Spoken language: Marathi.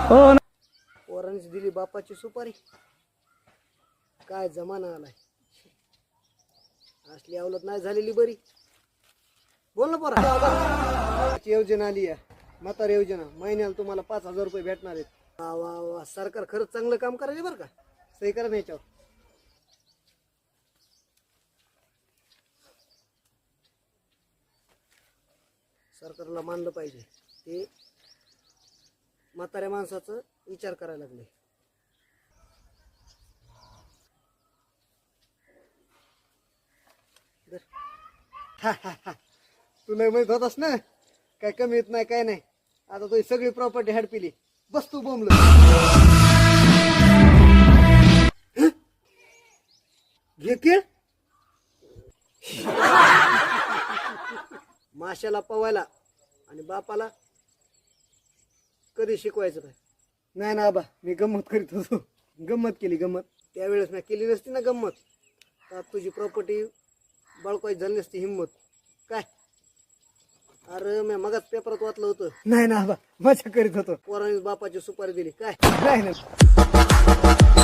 पोरांनीच दिली बापाची सुपारी. काय जमाना आलाय. असली अवलत नाही झालेली बरी. बोल ना पोरा. योजना आली आहे, म्हातारी योजना. महिन्याला तुम्हाला 5,000 रुपये भेटणार आहेत. वा वा वा, सरकार खरंच चांगलं काम करायचे बरं का. सही करा ना याच्यावर. सरकारला मानलं पाहिजे. ते म्हाताऱ्या माणसाचं विचार करायला लागले. तुला माहित होतास ना काय कमी येत नाही काय नाही. आता तुझी सगळी प्रॉपर्टी हडपिली. बस तू बोंबल. घे केळ. माशाला पवायला आणि बापाला कधी शिकवायचं काय. नाही ना आबा, मी गंमत करीत होतो. गंमत केली गंमत. त्यावेळेस मी केली नसती ना गंमत, तर तुझी प्रॉपर्टी बळकायची झाली नसती हिंमत. काय अरे मी मगाच पेपरात वाचलं होतं. नाही ना आबा, मजा करीत होतो. पोरांनी बापाची सुपारी दिली. काय नाही ना.